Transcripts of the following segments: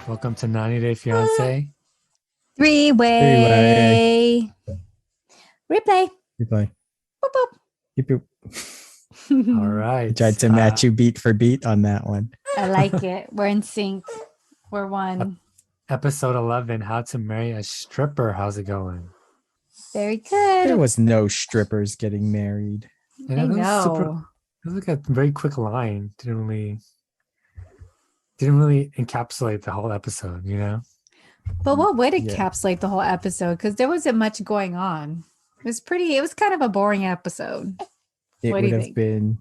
Welcome to 90 Day Fiance. Three-way. Three-way. Replay. Replay. Boop, boop. Yep. All right. I tried to match you beat for beat on that one. I like it. We're in sync. We're one. Episode 11, How to Marry a Stripper. How's it going? Very good. There was no strippers getting married. I It know. was like a very quick line. Didn't really encapsulate the whole episode, you know? But what would Yeah. encapsulate the whole episode? Because there wasn't much going on. It was kind of a boring episode. It What do would you have think? been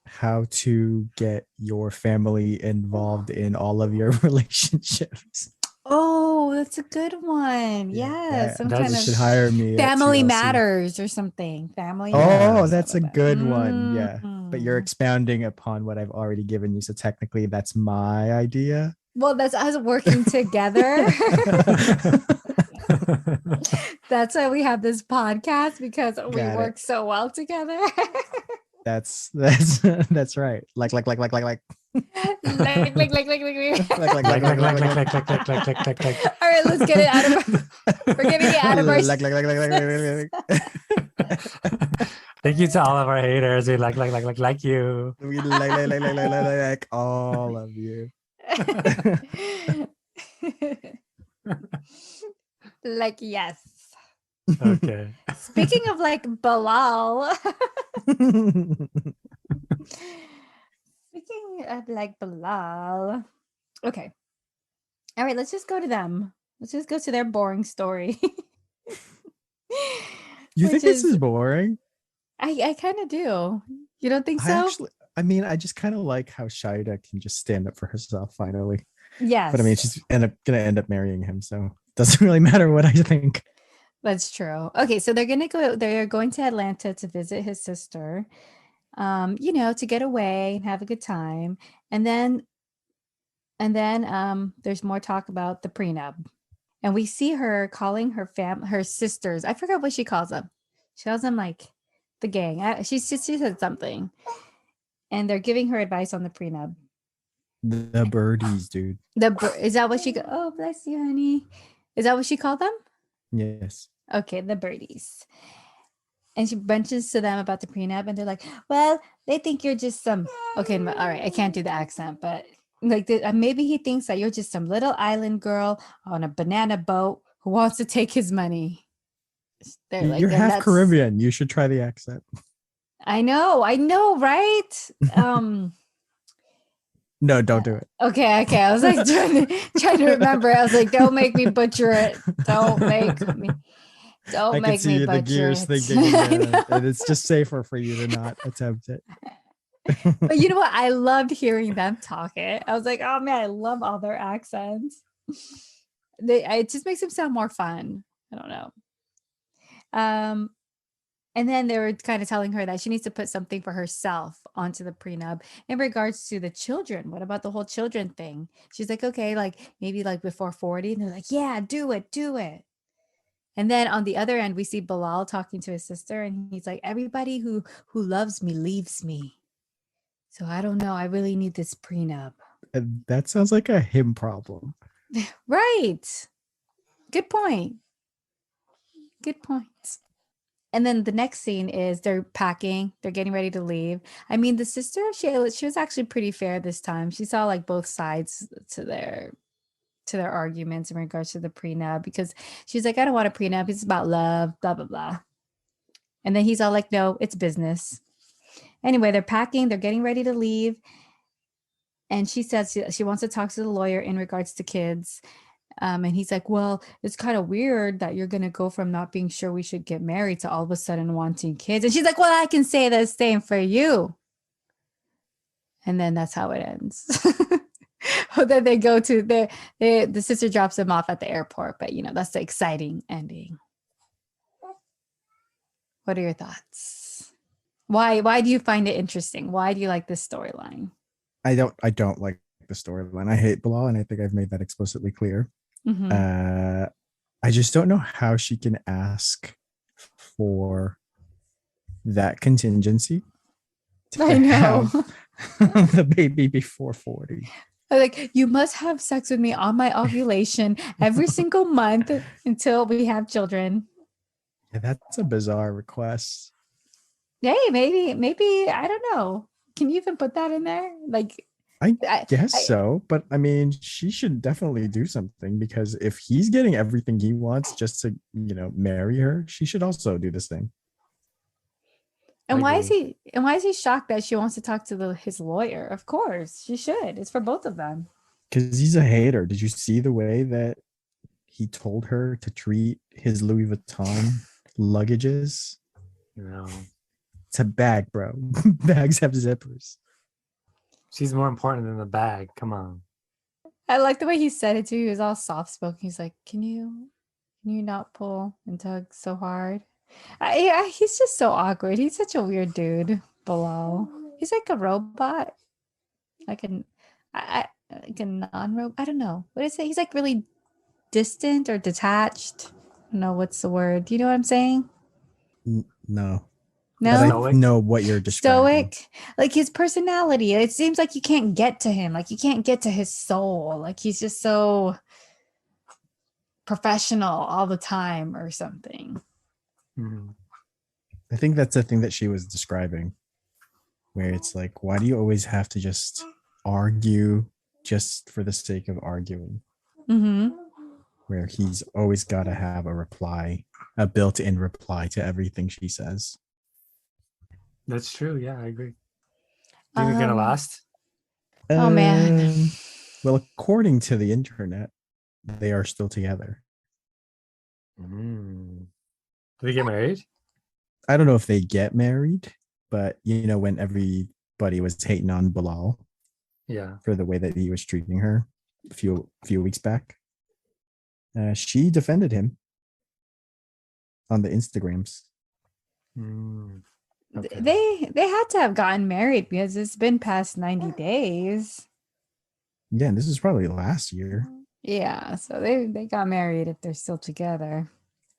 how to get your family involved in all of your relationships. Oh, that's a good one. Yeah, some That's- kind You of should hire me. at Family TLC. Matters or something. Family Oh, Matters. that's a good one. Yeah. But you're Mm. expounding upon what I've already given you. So technically that's my idea. Well, that's us working together. That's why we have this podcast, because we Got it. work so well together. That's right. Like. like. Like. All right, let's get it out of we're getting it out of our Thank you to all of our haters. We like you. We like all of you. like, yes. Okay. Speaking of like Bilal. Speaking of like Bilal. Okay. All right, let's just go to them. Let's just go to their boring story. You think Which this is boring? I kind of do. You don't think so? I just kind of like how Shaeeda can just stand up for herself finally. Yes. But I mean, she's gonna end up marrying him, so it doesn't really matter what I think. That's true. Okay, so they're going to Atlanta to visit his sister, to get away and have a good time. And then there's more talk about the prenup. And we see her calling her sisters. I forgot what she calls them. She calls them like the gang. She said something. And they're giving her advice on the prenup. The birdies, dude. Is that what she oh, bless you, honey. Is that what she called them? Yes. Okay, the birdies. And she mentions to them about the prenup, and they're like, well, they think you're just some, okay, all right, I can't do the accent, but like maybe he thinks that you're just some little island girl on a banana boat who wants to take his money. You're half Caribbean. You should try the accent. I know, right? No, don't do it. Okay. I was like trying to remember. I was like, don't make me butcher it. Don't make me The gears it. thinking, and it's just safer for you to not attempt it. But you know what? I loved hearing them talk it. I was like, oh man, I love all their accents. It just makes them sound more fun. I don't know. And then they were kind of telling her that she needs to put something for herself onto the prenup in regards to the children. What about the whole children thing? She's like, okay, like maybe like before 40. And they're like, yeah, do it. And then on the other end, we see Bilal talking to his sister, and he's like, everybody who loves me leaves me. So I don't know. I really need this prenup. And that sounds like a him problem. Right. Good point. And then the next scene is they're packing. They're getting ready to leave. I mean, the sister of Shaeeda, she was actually pretty fair this time. She saw like both sides to their arguments in regards to the prenup, because she's like, I don't want a prenup. It's about love, blah, blah, blah. And then he's all like, no, it's business. Anyway, they're packing. They're getting ready to leave. And she says she wants to talk to the lawyer in regards to kids. And he's like, well, it's kind of weird that you're going to go from not being sure we should get married to all of a sudden wanting kids. And she's like, well, I can say the same for you. And then that's how it ends. Then they go to the sister drops them off at the airport. But, that's the exciting ending. What are your thoughts? Why do you find it interesting? Why do you like this storyline? I don't like the storyline. I hate Bilal, and I think I've made that explicitly clear. Mm-hmm. I just don't know how she can ask for that contingency to I know. have the baby before 40. Like, you must have sex with me on my ovulation every single month until we have children. Yeah, that's a bizarre request. Hey, maybe, I don't know. Can you even put that in there? Like, I I, guess I so, but I mean, she should definitely do something because if he's getting everything he wants just to, marry her, she should also do this thing. and I why is agree. he shocked that she wants to talk to his lawyer? Of course, she should. It's for both of them. Because he's a hater. Did you see the way that he told her to treat his Louis Vuitton luggages? No, It's a bag, bro. Bags have zippers. she's more important than the bag. Come on. I like the way he said it too. He was all soft spoken. He's like, can you not pull and tug so hard? He's just so awkward. He's such a weird dude, Bilal. He's like a robot, like like a non-robot. I don't know. What is it? He's like really distant or detached. I don't know what's the word. Do you know what I'm saying? No, but I No? Stoic. know what you're describing. Stoic. Like his personality. It seems like you can't get to him. Like you can't get to his soul. Like he's just so professional all the time or something. Mhm. I think that's the thing that she was describing, where it's like, why do you always have to just argue just for the sake of arguing? Mm-hmm. Where he's always got to have a reply, a built-in reply to everything she says. That's true. Yeah, I agree. Do you think it's gonna Um, last? oh man. Well, according to the internet, they are still together. Mm. Do they get married? I don't know if they get married, but when everybody was hating on Bilal Yeah. for the way that he was treating her a few weeks back, she defended him on the Instagrams. Mm. Okay. They had to have gotten married because it's been past 90 days. Yeah, and this is probably last year. Yeah, so they got married if they're still together.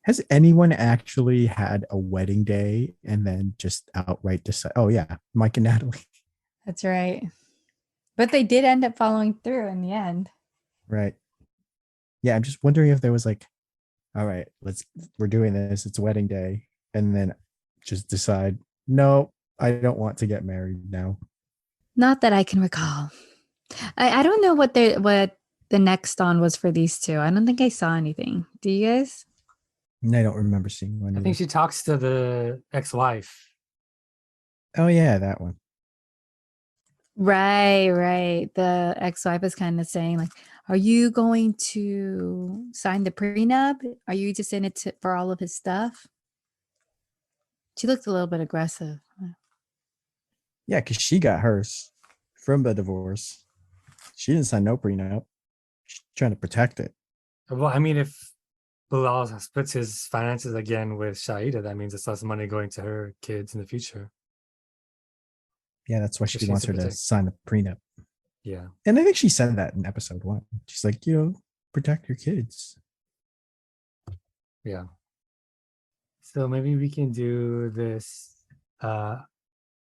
Has anyone actually had a wedding day and then just outright decide, oh yeah, Mike and Natalie? That's right. But they did end up following through in the end. Right. Yeah, I'm just wondering if there was like, all right, we're doing this, it's a wedding day, and then just decide, no, I don't want to get married now. Not that I can recall. I don't know what the next on was for these two. I don't think I saw anything. Do you guys? And I don't remember seeing one I either. think she talks to the ex-wife. Oh yeah, that one. Right, right. The ex-wife is kind of saying like, "Are you going to sign the prenup? Are you just in it for all of his stuff?" She looked a little bit aggressive. Yeah, because she got hers from the divorce. She didn't sign no prenup. She's trying to protect it. Well, I mean, if Bilal splits his finances again with Shaeeda, that means it's less money going to her kids in the future. Yeah, that's why So she she needs wants to her to protect. sign a prenup. Yeah. And I think she said that in episode 1. She's like, protect your kids. Yeah. So maybe we can do this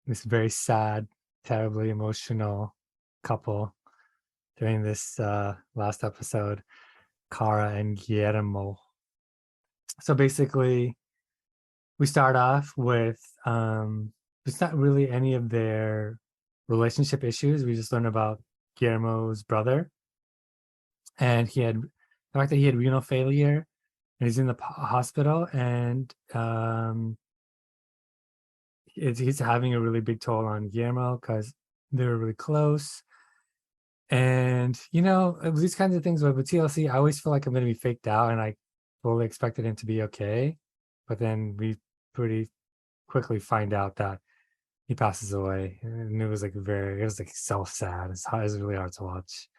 very sad, terribly emotional couple during this last episode, Cara and Guillermo. So basically, we start off with it's not really any of their relationship issues. We just learn about Guillermo's brother, and the fact that he had renal failure, and he's in the hospital, and he's having a really big toll on Guillermo because they're really close. And it was these kinds of things with TLC. I always feel like I'm going to be faked out, and I fully expected him to be okay, but then we pretty quickly find out that he passes away, and it was like so sad. It was really hard to watch.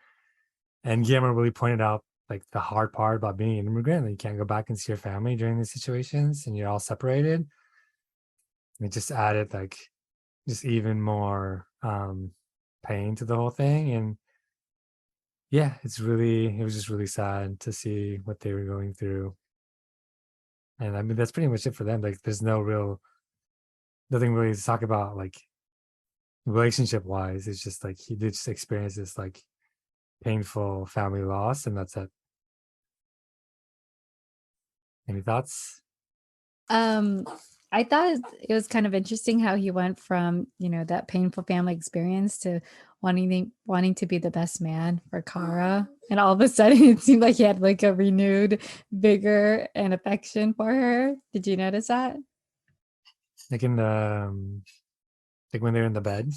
And Guillermo really pointed out like the hard part about being an immigrant, that you can't go back and see your family during these situations, and you're all separated. It just added like just even more pain to the whole thing. And yeah, it was just really sad to see what they were going through. And I mean, that's pretty much it for them. Like, there's nothing really to talk about, like, relationship wise. It's just like he did just experience this like painful family loss, and that's it. Any thoughts? Um, I thought it was kind of interesting how he went from, that painful family experience to wanting to be the best man for Kara. And all of a sudden it seemed like he had like a renewed vigor and affection for her. Did you notice that? Like in the like when they're in the bed.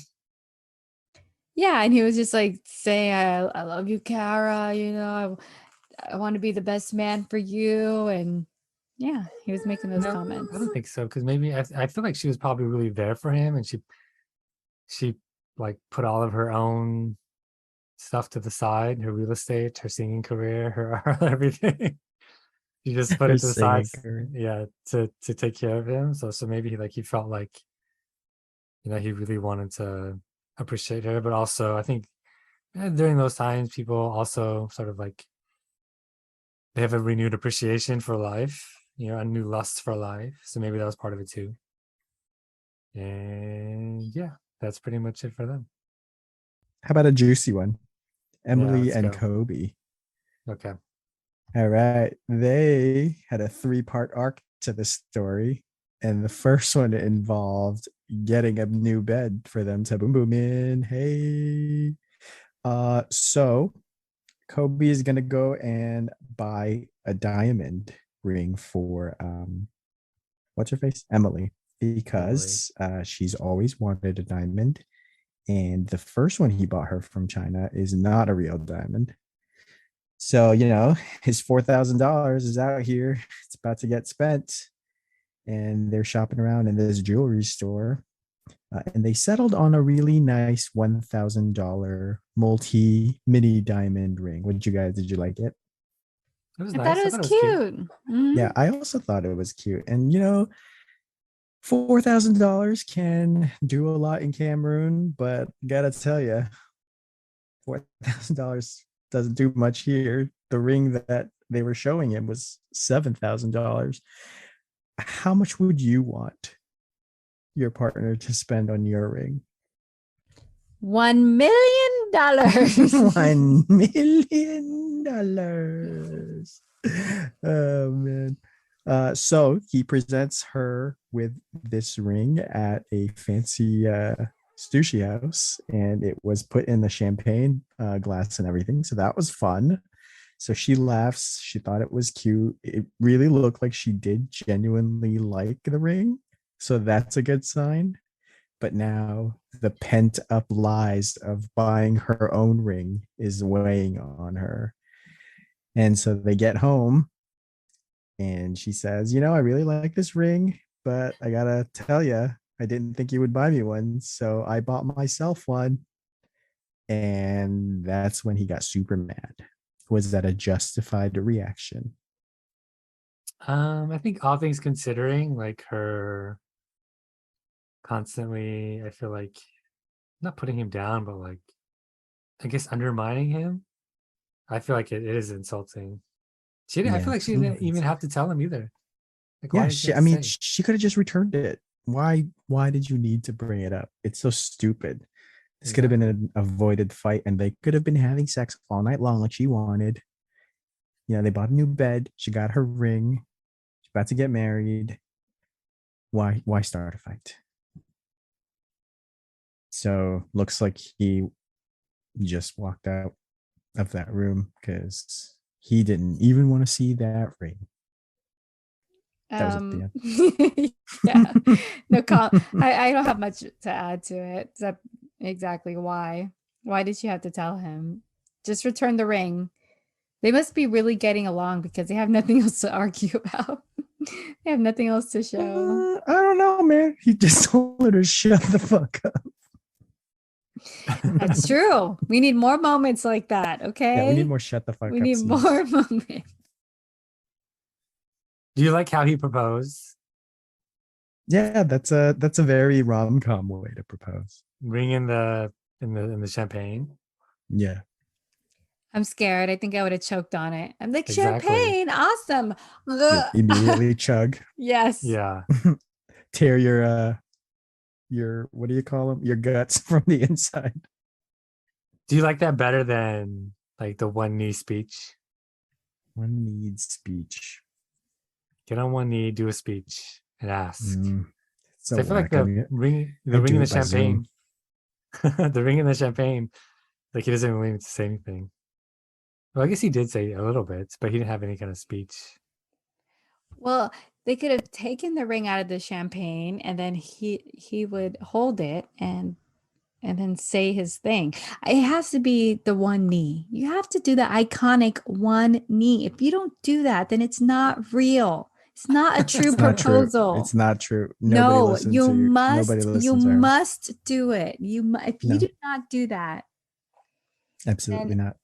Yeah, and he was just like saying, I love you, Kara, I want to be the best man for you. And yeah, he was making those No, comments. I don't think so. Because maybe I feel like she was probably really there for him, and she like put all of her own stuff to the side, her real estate, her singing career, her everything. She just put Her it to the side, singing career. yeah, to take care of him. So maybe he felt like he really wanted to appreciate her, but also I think during those times people also sort of like they have a renewed appreciation for life, a new lust for life. So maybe that was part of it too. And yeah, that's pretty much it for them. How about a juicy one? Yeah, Emily let's and go. Kobe. Okay. All right. They had a 3-part arc to the story. And the first one involved getting a new bed for them to boom boom in. Hey. So Kobe is gonna go and buy a diamond ring for what's her face? Emily, Emily. because she's always wanted a diamond. And the first one he bought her from China is not a real diamond. So, his $4,000 is out here. It's about to get spent. And they're shopping around in this jewelry store. And they settled on a really nice $1,000 multi mini diamond ring. Did you like it? It was I thought nice. it I was thought it was cute. cute. Mhm. Yeah, I also thought it was cute. And, $4,000 can do a lot in Cameroon, but gotta tell you, $4,000 doesn't do much here. The ring that they were showing him was $7,000. How much would you want your partner to spend on your ring? $1 million. $1 million. Oh man. So he presents her with this ring at a fancy sushi house, and it was put in the champagne glass and everything. So that was fun. So she laughs. She thought it was cute. It really looked like she did genuinely like the ring. So that's a good sign. But now the pent up lies of buying her own ring is weighing on her. And so they get home and she says, I really like this ring, but I got to tell you, I didn't think you would buy me one. So I bought myself one. And that's when he got super mad. Was that a justified reaction? I think all things considering, like her constantly, I feel like not putting him down, but like I guess undermining him. I feel like it is insulting. I feel Yeah. like she didn't even have to tell him either. Like, why Yeah, did she she have I to mean, say? she could have just returned it. Why did you need to bring it up? It's so stupid. This could have been Exactly. an avoided fight, and they could have been having sex all night long like she wanted. They bought a new bed. She got her ring. She's about to get married. Why start a fight? So looks like he just walked out of that room because he didn't even want to see that ring. That was at the Um, end. yeah, no, I don't have much to add to it except exactly why. Why did she have to tell him? Just return the ring. They must be really getting along because they have nothing else to argue about. They have nothing else to show. I don't know, man. He just told her to shut the fuck up. That's true. We need more moments like that, Yeah, we need okay? more shut the fuck We up need scenes. more moments. Do you like how he proposed? Yeah, that's a very rom-com way to propose. Ring in the champagne. Yeah. I'm scared. I think I would have choked on it. I'm like, Exactly. champagne, awesome. You'll Ugh. immediately chug, Yes. Yeah. tear your what do you call them? Your guts from the inside. Do you like that better than like the one knee speech? One needs speech. Get on one knee, do a speech, and ask. So So I feel like whack. I mean, the I ring do in the it by Zoom. champagne, the ring in the champagne, like he doesn't really need to say anything. Well, I guess he did say a little bit, but he didn't have any kind of speech. Well, they could have taken the ring out of the champagne and then he would hold it and then say his thing. It has to be the one knee. You have to do the iconic one knee. If you don't do that, then it's not real. It's not a true It's not true. proposal. It's not true. Nobody No, listens to you. Nobody you listens to her. must do it. If you No. do not do that, Absolutely then, not.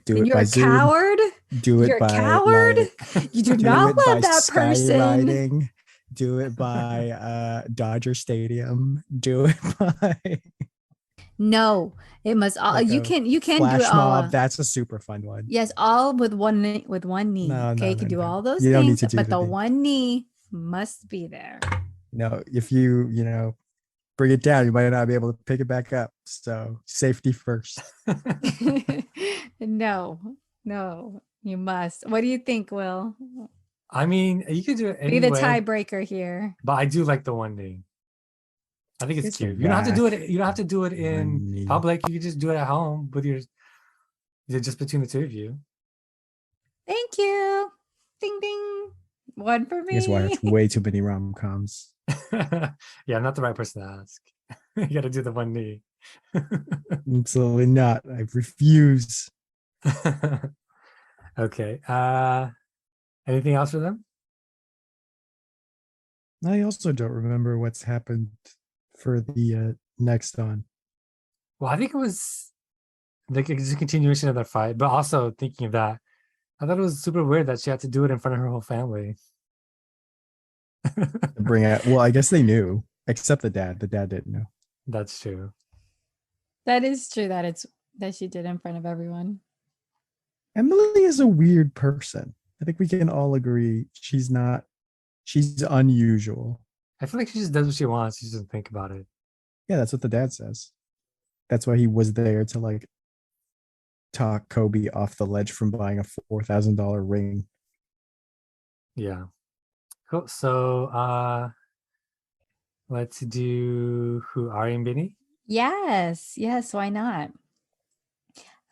Do then it you're by a Zoom. coward. Do it You're a by coward. like You do do not it by love that person. skywriting. Do it by Dodger Stadium. Do it by No, it must all like you a can do it flash all. mob. That's a super fun one. Yes, all with one knee. No, Okay, no, you can no, do no. all those You don't need things, to do but the the knee. one knee must be there. No, if you bring it down, you might not be able to pick it back up. So safety first. No, you must. What do you think, Will? I mean, you could do it Be the anyway, tiebreaker here. but I do like the one knee. I think it's It's cute. You don't have to do whack. it. You don't have to do it in One knee. public. You could just do it at home with your just between the two of you. Thank you. Ding ding. One for You guys watch me. way too many rom-coms. Yeah, I'm not the right person to ask. You got to do the one knee. Absolutely not. I refuse. Okay. Anything else for them? I also don't remember what's happened for the next on. Well, I think it was like it's a continuation of their fight, but also thinking of that, I thought it was super weird that she had to do it in front of her whole family. Bring it. Well, I guess they knew, except the dad. The dad didn't know. That's true. That is true that she did in front of everyone. Emily is a weird person. I think we can all agree she's unusual. I feel like she just does what she wants. She doesn't think about it. Yeah, that's what the dad says. That's why he was there to like talk Kobe off the ledge from buying a $4,000 ring. Yeah. Cool. So let's do who Ari and Binny. Yes, why not?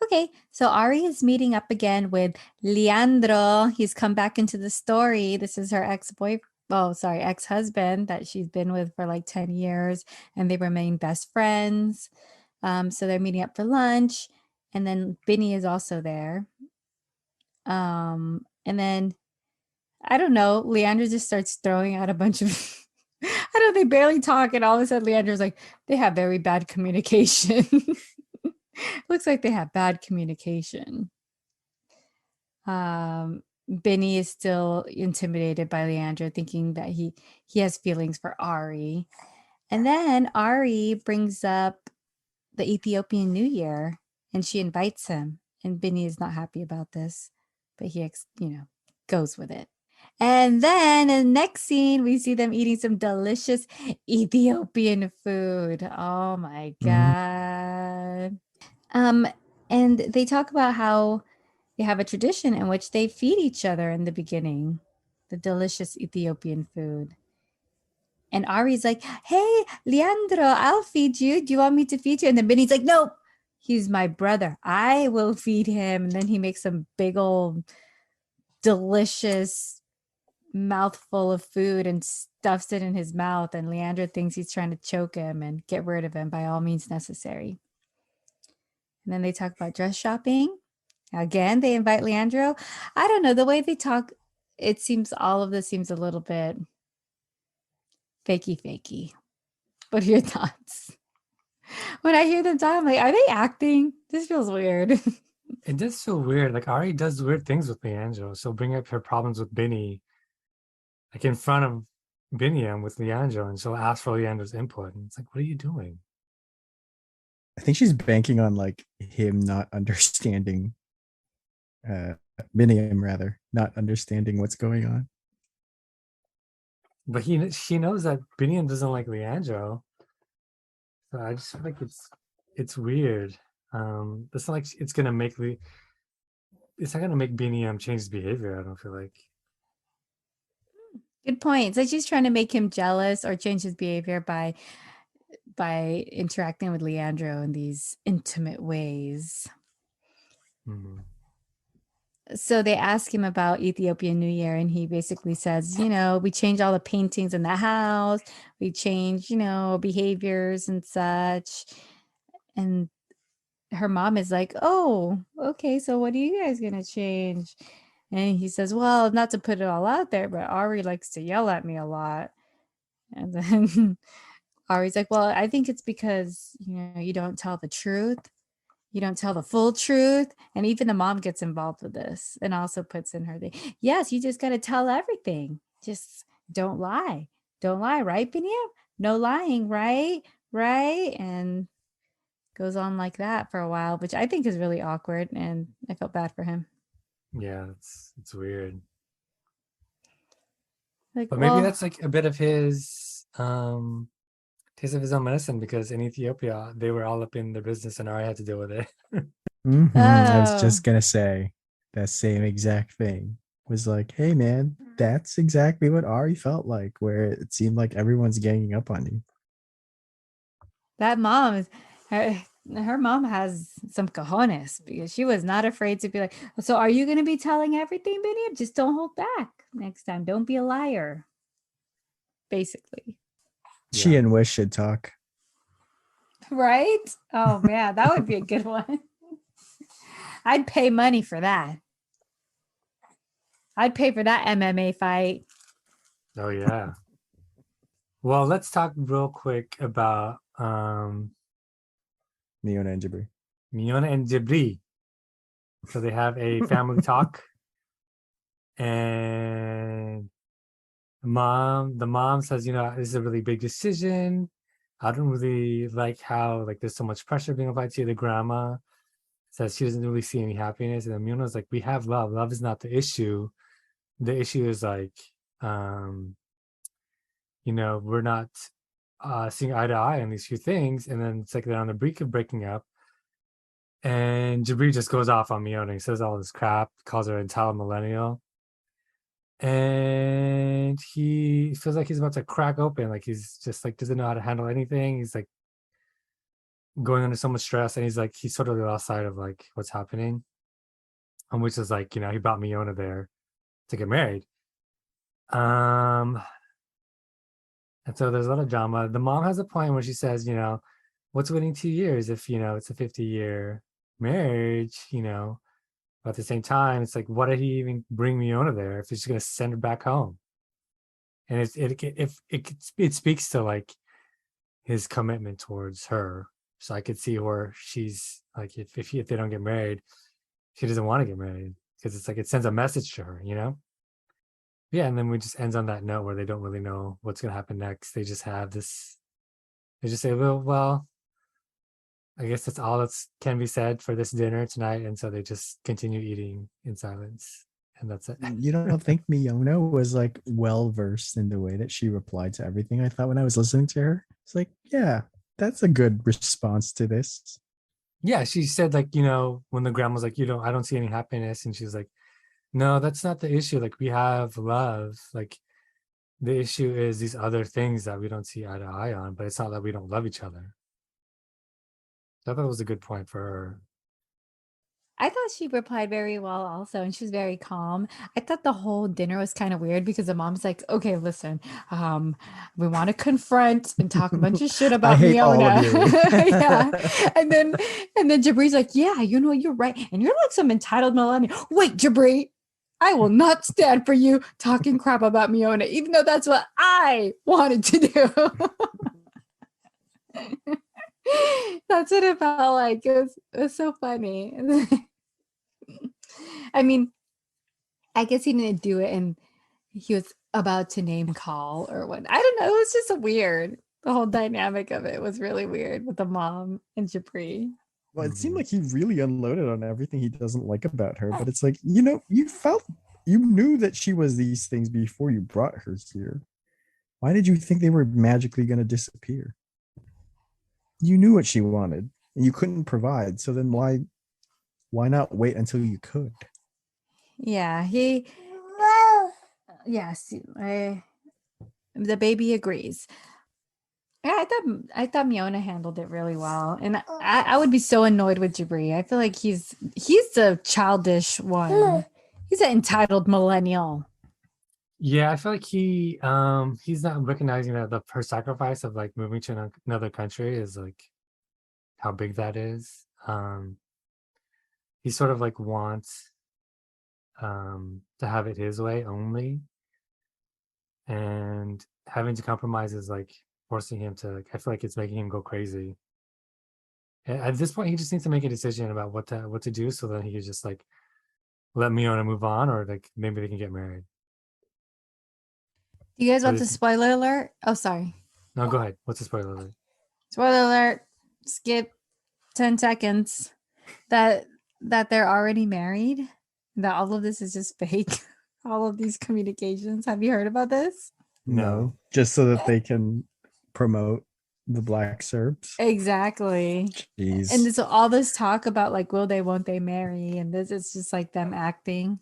Okay, so Ari is meeting up again with Leandro. He's come back into the story. This is her ex-husband that she's been with for like 10 years, and they remain best friends. So they're meeting up for lunch, and then Binny is also there. And then I don't know, Leandro just starts throwing out a bunch of I don't know, they barely talk, and all of a sudden Leandro's like, they have very bad communication. Looks like they have bad communication. Binny is still intimidated by Leandro, thinking that he has feelings for Ari. And then Ari brings up the Ethiopian New Year, and she invites him. And Binny is not happy about this, but he goes with it. And then in the next scene, we see them eating some delicious Ethiopian food. Oh my God. And they talk about how they have a tradition in which they feed each other in the beginning, the delicious Ethiopian food. And Ari's like, hey, Leandro, I'll feed you. Do you want me to feed you? And then Benny's like, nope, he's my brother. I will feed him. And then he makes some big old delicious mouthful of food and stuffs it in his mouth. And Leandro thinks he's trying to choke him and get rid of him by all means necessary. And then they talk about dress shopping. Again, they invite Leandro. I don't know, the way they talk, all of this seems a little bit fakey. What are your thoughts? When I hear them talk, I'm like, are they acting? This feels weird. It does feel weird. Like Ari does weird things with Leandro. She'll bring up her problems with Binny, like in front of Biniyam with Leandro, and she'll ask for Leandro's input. And it's like, what are you doing? I think she's banking on like him not understanding Biniyam rather, not understanding what's going on. But she knows that Biniyam doesn't like Leandro. So I just feel like it's weird. It's not like it's not gonna make Biniyam change his behavior. I don't feel like. Good point. It's like she's trying to make him jealous or change his behavior by interacting with Leandro in these intimate ways. Mhm. So they ask him about Ethiopian New Year, and he basically says, we change all the paintings in the house, we change, behaviors and such. And her mom is like, oh, okay, so what are you guys gonna change? And he says, well, not to put it all out there, but Ari likes to yell at me a lot. And then Ari's like, well, I think it's because, you don't tell the truth. You don't tell the full truth. And even the mom gets involved with this and also puts in her thing. Yes, you just got to tell everything. Just don't lie. Don't lie, right, Biniyam? No lying, right? Right? And goes on like that for a while, which I think is really awkward. And I felt bad for him. Yeah, it's weird. Like, But maybe well, that's like a bit of his taste of his own medicine, because in Ethiopia they were all up in the business and Ari had to deal with it. I was oh, just gonna say that same exact thing. Was like, hey man, that's exactly what Ari felt like, where it seemed like everyone's ganging up on you. that mom is her mom has some cojones because she was not afraid to be like, so are you going to be telling everything, Binny? Just don't hold back next time. Don't be a liar. Basically. She Yeah. and Wish should talk. Right? Oh man, that would be a good one. I'd pay money for that. I'd pay for that MMA fight. Oh yeah. Well, let's talk real quick about Miona and Jibri. Miona and Jibri. So they have a family talk, and the mom says, this is a really big decision. I don't really like how like there's so much pressure being applied to you. The grandma says she doesn't really see any happiness, and then Miona's like, we have love. Love is not the issue. The issue is like, we're not seeing eye to eye on these few things. And then it's like they're on the brink of breaking up. And Jabri just goes off on Miona. He says all this crap, calls her an entitled millennial. And he feels like he's about to crack open. Like he's just like doesn't know how to handle anything. He's like going under so much stress, and he's totally lost sight of like what's happening. And which is like, he brought Miona there to get married. And so there's a lot of drama. The mom has a point where she says, what's waiting 2 years if, it's a 50-year marriage, but at the same time, it's like, what did he even bring Miona there if he's just going to send her back home? And it speaks to like his commitment towards her. So I could see where she's like, if they don't get married, she doesn't want to get married, because it's like, it sends a message to her, Yeah, and then we just ends on that note where they don't really know what's going to happen next. They just have this. They just say, well, I guess that's all that can be said for this dinner tonight, and so they just continue eating in silence, and that's it. You don't think Miona was like well versed in the way that she replied to everything? I thought when I was listening to her, it's like, yeah, that's a good response to this. Yeah, she said like, when the grandma's like, I don't see any happiness, and she's like, no, that's not the issue. Like, we have love. Like, the issue is these other things that we don't see eye to eye on, but it's not that we don't love each other. So I thought it was a good point for her. I thought she replied very well also, and she was very calm. I thought the whole dinner was kind of weird because the mom's like, okay, listen, we want to confront and talk a bunch of shit I about hate all of Miona. you. Yeah. And then Jabri's like, yeah, you're right. And you're like some entitled millennial. Wait, Jabri, I will not stand for you talking crap about Miona, even though that's what I wanted to do. That's what it felt like. It was so funny. I mean, I guess he didn't do it and he was about to name call or what. I don't know. It was just weird. The whole dynamic of it was really weird with the mom and Jabri. Well, it seemed Mhm. like he really unloaded on everything he doesn't like about her, but it's like, you knew that she was these things before you brought her here. Why did you think they were magically going to disappear? You knew what she wanted and you couldn't provide. So then why not wait until you could? Yeah, yes, the baby agrees. Yeah, I thought Miona handled it really well, and I would be so annoyed with Jibri. I feel like he's the childish one. He's an entitled millennial. Yeah, I feel like he's not recognizing that her sacrifice of like moving to another country is like how big that is. He sort of like wants to have it his way only, and having to compromise is like forcing him to like, I feel like it's making him go crazy. At this point, he just needs to make a decision about what to do, so that he can just like let Miona move on, or like maybe they can get married. Do you guys What want do you the think? spoiler alert? Oh, sorry. No, go ahead. What's the spoiler alert? Spoiler alert. Skip 10 seconds. That they're already married. That all of this is just fake. All of these communications. Have you heard about this? No. No, just so that they can promote the black Serbs. Exactly. And Jeez. this all this talk about like will they, won't they marry, and this is just like them acting,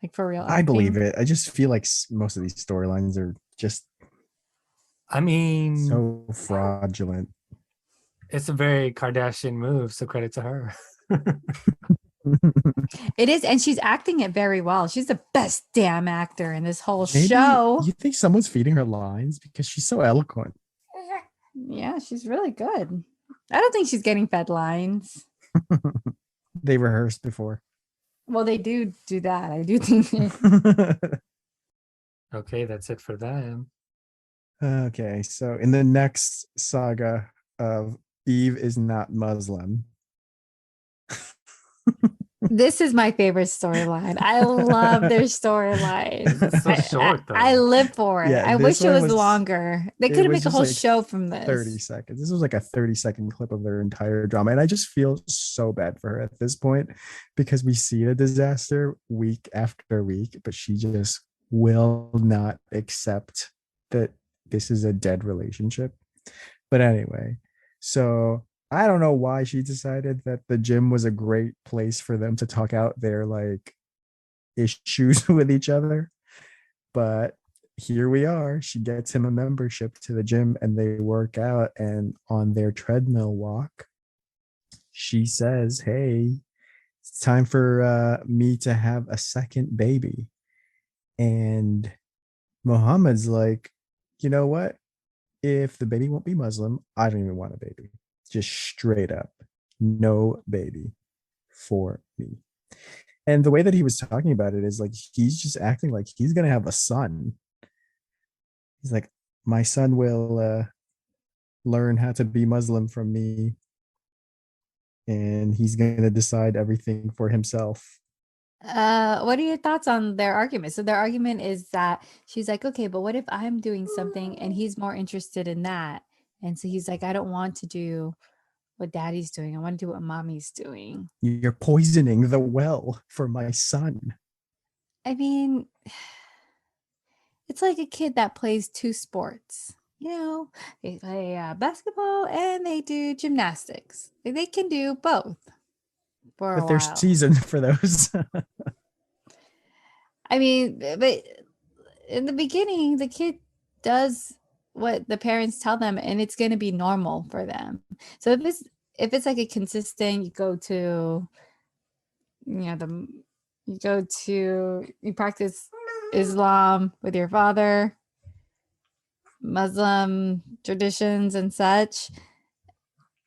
like for real I believe acting. it. I just feel like most of these storylines are just I mean, so fraudulent. it's a very Kardashian move, so credit to her. It is, and she's acting it very well. She's the best damn actor in this whole Maybe show. you think someone's feeding her lines because she's so eloquent. Yeah, she's really good. I don't think she's getting fed lines. They rehearsed before. Well, they do that. I do think Okay, that's it for them. Okay, so in the next saga of Eve is not Muslim. this is my favorite storyline. I love their storylines. It's so short I though. live for it. Yeah, I this wish it one was was longer. They it could have was made a just whole like show from 30 this. seconds. This was like a 30-second clip of their entire drama. And I just feel so bad for her at this point because we see a disaster week after week, but she just will not accept that this is a dead relationship. But anyway, so I don't know why she decided that the gym was a great place for them to talk out their like issues with each other. But here we are. She gets him a membership to the gym and they work out. And on their treadmill walk, she says, "Hey, it's time for me to have a second baby." And Mohammed's like, "You know what? If the baby won't be Muslim, I don't even want a baby. Just straight up, no baby for me." And the way that he was talking about it is like he's just acting like he's gonna have a son. He's like, my son will learn how to be Muslim from me, and he's gonna decide everything for himself. What are your thoughts on their argument? So their argument is that she's like, okay, but what if I'm doing something and he's more interested in that? And so he's like, I don't want to do what daddy's doing. I want to do what mommy's doing. You're poisoning the well for my son. I mean, it's like a kid that plays two sports. You know, they play basketball and they do gymnastics. They can do both for a But there's while. season for those. I mean, but in the beginning, the kid does what the parents tell them, and it's going to be normal for them. So if it's like a consistent, the you practice Islam with your father, Muslim traditions and such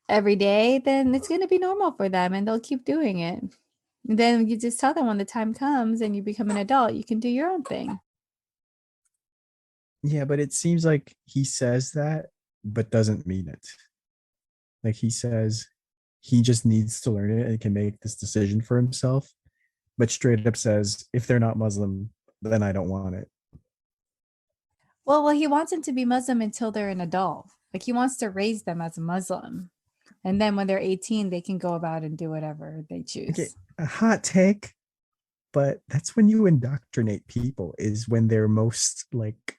every day, then it's going to be normal for them and they'll keep doing it. And then you just tell them when the time comes and you become an adult, you can do your own thing. Yeah, but it seems like he says that, but doesn't mean it. Like he says he just needs to learn it and can make this decision for himself, but straight up says, if they're not Muslim, then I don't want it. Well, he wants them to be Muslim until they're an adult. Like he wants to raise them as a Muslim. And then when they're 18, they can go about and do whatever they choose. Okay, a hot take, but that's when you indoctrinate people, is when they're most like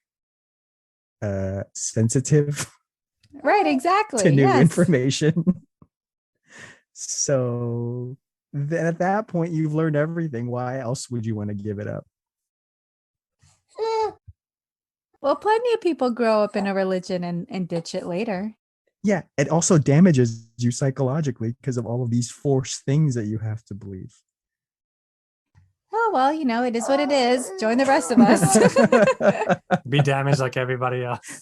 sensitive Right, exactly. to new Yes. information. So then at that point, you've learned everything. Why else would you want to give it up? Well, plenty of people grow up in a religion and ditch it later. Yeah, it also damages you psychologically because of all of these forced things that you have to believe. Oh, well, it is what it is. Join the rest of us. Be damaged like everybody else.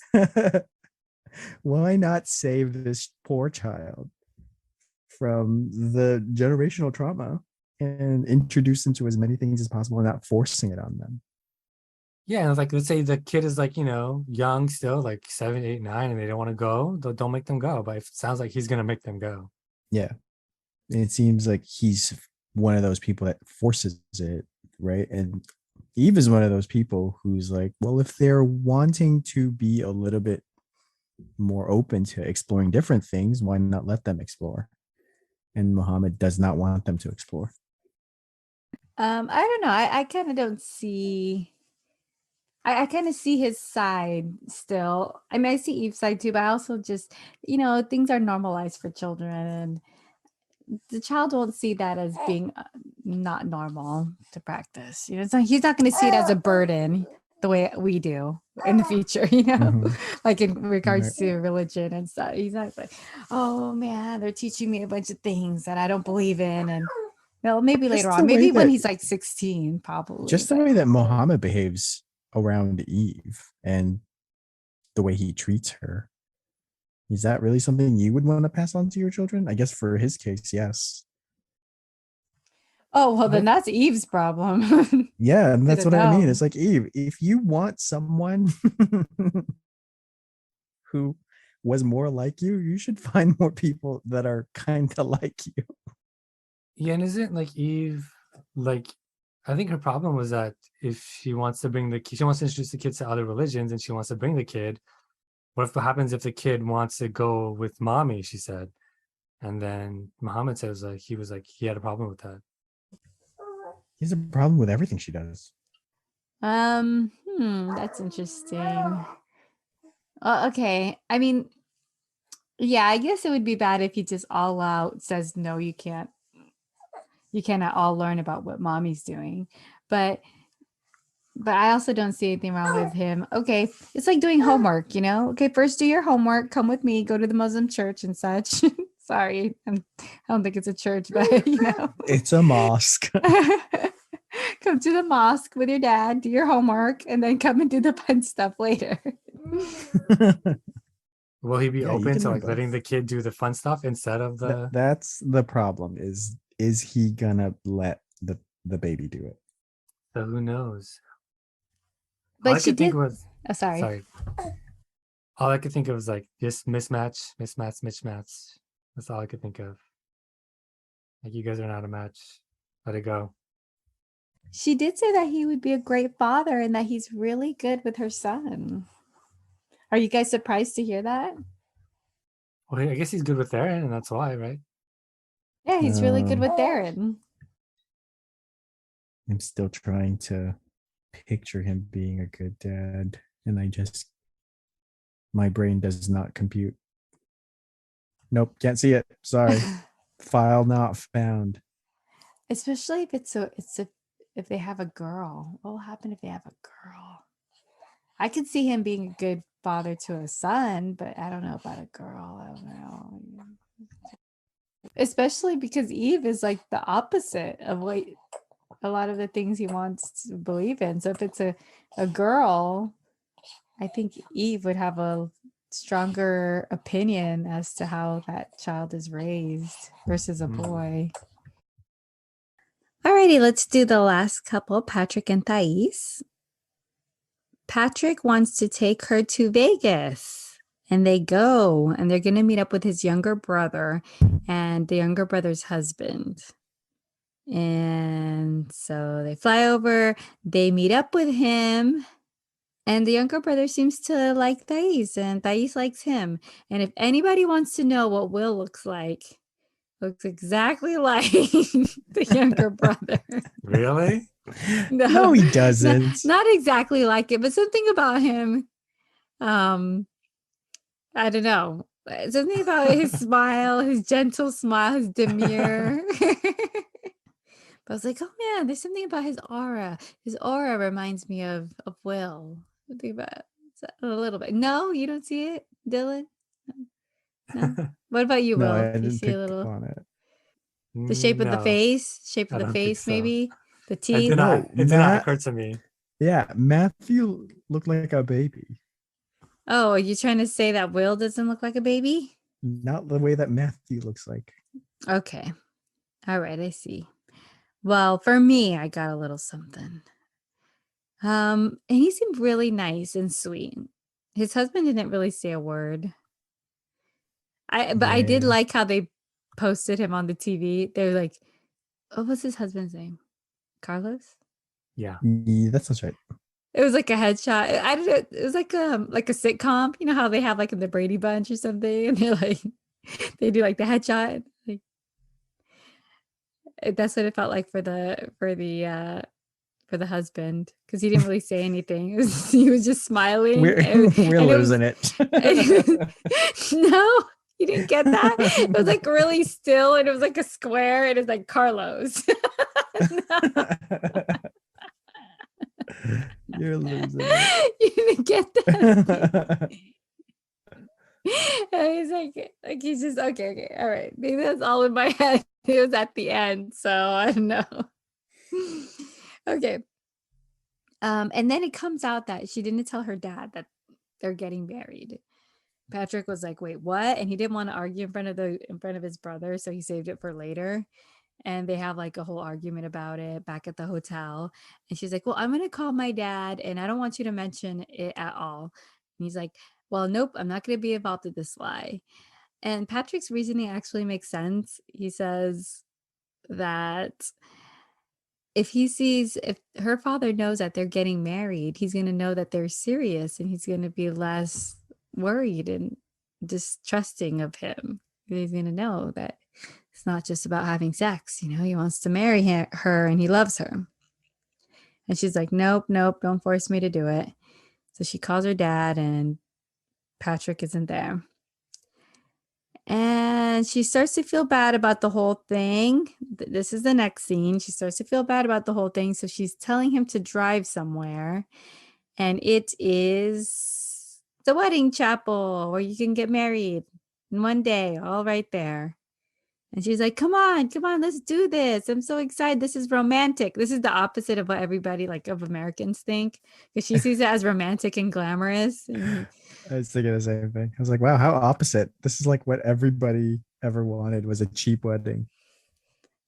Why not save this poor child from the generational trauma and introduce them to as many things as possible and not forcing it on them? Yeah, and it's like, let's say the kid is like, young still, like 7, 8, 9, and they don't want to go. Don't make them go. But it sounds like he's gonna make them go. Yeah. And it seems like he's one of those people that forces it, right? And Eve is one of those people who's like, well, if they're wanting to be a little bit more open to exploring different things, why not let them explore? And Muhammad does not want them to explore. I don't know. I kind of don't see. I kind of see his side still. I mean, I see Eve's side too, but I also just, things are normalized for children, and the child won't see that as being not normal to practice. So he's not going to see it as a burden the way we do in the future, like in regards to religion and stuff. He's not like, oh man, they're teaching me a bunch of things that I don't believe in. And maybe later on, maybe when he's like 16, probably. Just the way that Muhammad behaves around Eve and the way he treats her. Is that really something you would want to pass on to your children? I guess for his case, yes. Oh, well, then that's Eve's problem. Yeah, and that's what I mean. It's like, Eve, if you want someone who was more like you, you should find more people that are kind of like you. Yeah, and isn't like Eve, like, I think her problem was that if she wants to she wants to introduce the kids to other religions and she wants to bring the kid, what happens if the kid wants to go with mommy, she said. And then Muhammad says he had a problem with that. He has a problem with everything she does. That's interesting. Okay. I mean, yeah, I guess it would be bad if he just all out says, no, you can't. You cannot all learn about what mommy's doing. But I also don't see anything wrong with him. Okay, it's like doing homework, Okay, first do your homework, come with me, go to the Muslim church and such. Sorry, I don't think it's a church, but It's a mosque. Come to the mosque with your dad, do your homework, and then come and do the fun stuff later. Will he be open to letting the kid do the fun stuff instead of the? That's the problem. Is he gonna let the baby do it? So who knows? But she did. Sorry. All I could think of was like just mismatch. That's all I could think of. Like, you guys are not a match. Let it go. She did say that he would be a great father and that he's really good with her son. Are you guys surprised to hear that? Well, I guess he's good with Aaron, and that's why, right? Yeah, he's really good with Aaron. I'm still trying to picture him being a good dad, and my brain does not compute. Nope, can't see it. Sorry. File not found. Especially if if they have a girl. What will happen if they have a girl? I could see him being a good father to a son, but I don't know about a girl. I don't know. Especially because Eve is like the opposite of what a lot of the things he wants to believe in. So if it's a girl, I think Eve would have a stronger opinion as to how that child is raised versus a boy. Alrighty, let's do the last couple, Patrick and Thais. Patrick wants to take her to Vegas, and they go, and they're going to meet up with his younger brother and the younger brother's husband. And so they fly over, they meet up with him, And the younger brother seems to like Thais, and Thais likes him. And if anybody wants to know what Will looks exactly like the younger brother. Really? No, he doesn't. Not exactly like it, but something about him. I don't know. Something about his smile, his gentle smile, his demure. But I was like, oh man, there's something about his aura. His aura reminds me of Will. Something about a little bit. No, you don't see it, Dylan? No. What about you, No, Will? I Do you didn't see a pick little on it. the shape of the No, face? Shape I of the don't think face, so. maybe? The It teeth? did not. No, It did not Matt. occur to me. Yeah, Matthew looked like a baby. Oh, are you trying to say that Will doesn't look like a baby? Not the way that Matthew looks like. Okay. All right, I see. Well, for me, I got a little something. And he seemed really nice and sweet. His husband didn't really say a word. But I did Yeah. like how they posted him on the TV. They're like, what was his husband's name? Carlos? Yeah. Yeah, that sounds right. It was like a headshot. I don't know. It was like a sitcom. You know how they have like in the Brady Bunch or something, and they're like they do like the headshot. Like that's what it felt like for the husband, because he didn't really say anything. He was just smiling. We're And it losing was, it. no, you didn't get that. It was like really still, and it was like a square, and it was like Carlos. You're losing it. You didn't get that. And he's like he's just okay, all right. Maybe that's all in my head. It was at the end, so I don't know. Okay. And then it comes out that she didn't tell her dad that they're getting married. Patrick was like, "Wait, what?" And he didn't want to argue in front of his brother, so he saved it for later. And they have like a whole argument about it back at the hotel. And she's like, "Well, I'm gonna call my dad, and I don't want you to mention it at all." And he's like, "Well, nope, I'm not gonna be involved in this lie." And Patrick's reasoning actually makes sense. He says that if her father knows that they're getting married, he's going to know that they're serious, and he's going to be less worried and distrusting of him. He's going to know that it's not just about having sex. He wants to marry her and he loves her. And she's like, nope, don't force me to do it. So she calls her dad, and Patrick isn't there. And she starts to feel bad about the whole thing. This is the next scene. She starts to feel bad about the whole thing. So she's telling him to drive somewhere. And it is the wedding chapel where you can get married in one day, all right there. And she's like, come on, let's do this. I'm so excited. This is romantic. This is the opposite of what everybody of Americans think, because she sees it as romantic and glamorous. And I was thinking the same thing. I was like, wow, how opposite. This is like what everybody ever wanted, was a cheap wedding.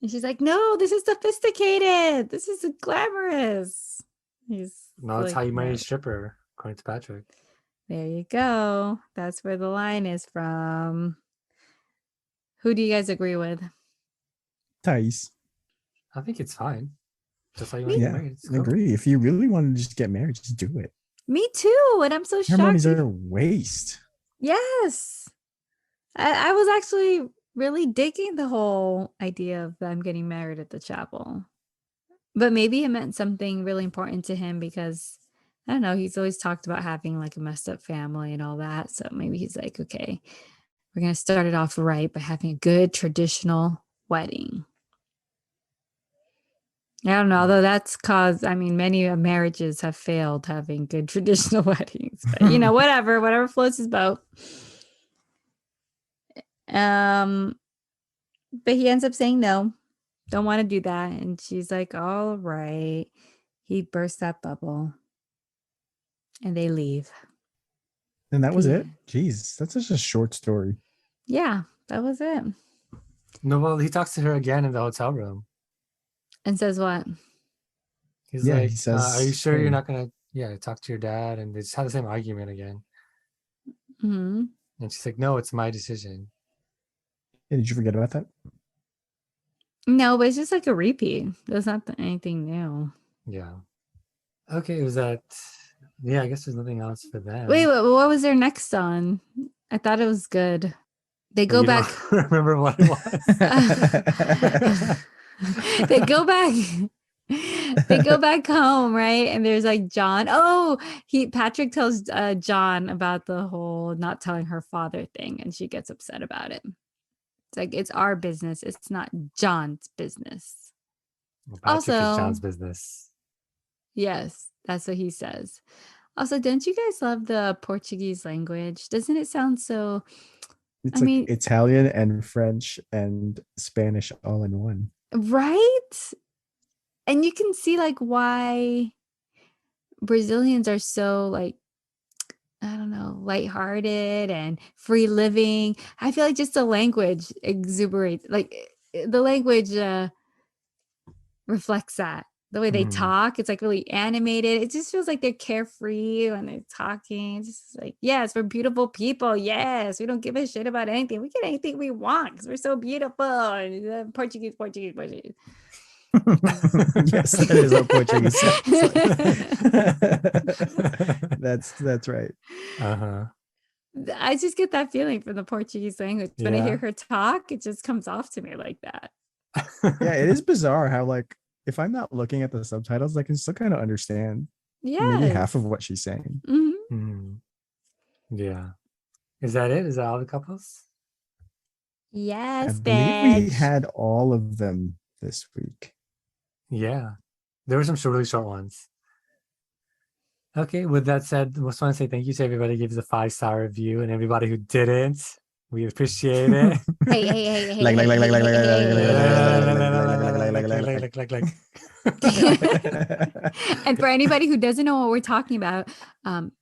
And she's like, no, this is sophisticated. This is glamorous. No, that's how you marry a stripper, according to Patrick. There you go. That's where the line is from. Who do you guys agree with? Thais. I think it's fine. Just how you want to get married. I agree. If you really want to just get married, just do it. Me too. And I'm so shocked. Ceremonies are a waste. Yes. I was actually really digging the whole idea of them getting married at the chapel. But maybe it meant something really important to him, because I don't know, he's always talked about having like a messed up family and all that. So maybe he's like, okay, we're going to start it off right by having a good traditional wedding. I don't know, although that's many marriages have failed having good traditional weddings. But, whatever floats his boat. But he ends up saying no, don't want to do that. And she's like, all right. He bursts that bubble. And they leave. And that was it? Jeez, that's just a short story. Yeah, that was it. No, well, he talks to her again in the hotel room. And says what? He's like, he says, are you sure hey. you're not going to talk to your dad? And they just had the same argument again. Mm-hmm. And she's like, no, it's my decision. Hey, did you forget about that? No, but it's just like a repeat. There's not anything new. Yeah. Okay, it was at Yeah, I guess there's nothing else for them. Wait, what was their next song? I thought it was good. They But go you don't back. remember what it was. They go back. They go back home, right? And there's like John. Oh, Patrick tells John about the whole not telling her father thing, and she gets upset about it. It's like it's our business. It's not John's business. Well, Patrick is Also, John's business. yes, that's what he says. Also, don't you guys love the Portuguese language? Doesn't it sound so? It's I like mean, Italian and French and Spanish all in one. right? And you can see like why Brazilians are so like, I don't know, lighthearted and free living. I feel like just the language exuberates, like the language reflects that. The way they Mhm. talk, it's like really animated. It just feels like they're carefree when they're talking. It's just like, yes, we're beautiful people. Yes, we don't give a shit about anything. We get anything we want because we're so beautiful. And, Portuguese, Portuguese, Portuguese. Yes, that is what Portuguese sounds like. That's right. Uh-huh. I just get that feeling from the Portuguese language. When I hear Yeah. her talk, it just comes off to me like that. Yeah, it is bizarre how like if I'm not looking at the subtitles, I can still kind of understand maybe half of Yes. what she's saying. Mhm. Mhm. Yeah. Is that it? Is that all the couples? I Yes, believe we bitch. had all of them this week. Yeah. There were some really short ones. Okay, with that said, I just want to say thank you to everybody who gives a 5-star review and everybody who didn't. We appreciate it. Hey, hey, hey, hey, Like, hey, like, like, like, hey, like, hey, hey. And for anybody who doesn't know what we're talking about,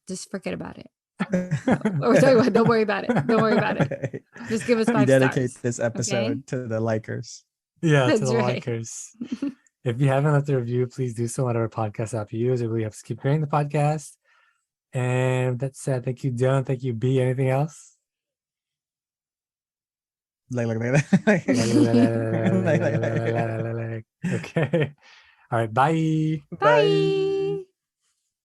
just forget about it. What we're talking about, don't worry about it. Don't worry about it. Just give us We 5 dedicate stars. this episode Okay? to the likers. Yeah, to That's the right. likers. If you haven't left a review, please do so on whatever podcast app you use. It really helps keep creating the podcast. And that said, thank you, Dylan. Thank you, B. Anything else? Like, Okay. All right. Bye. Bye. Bye.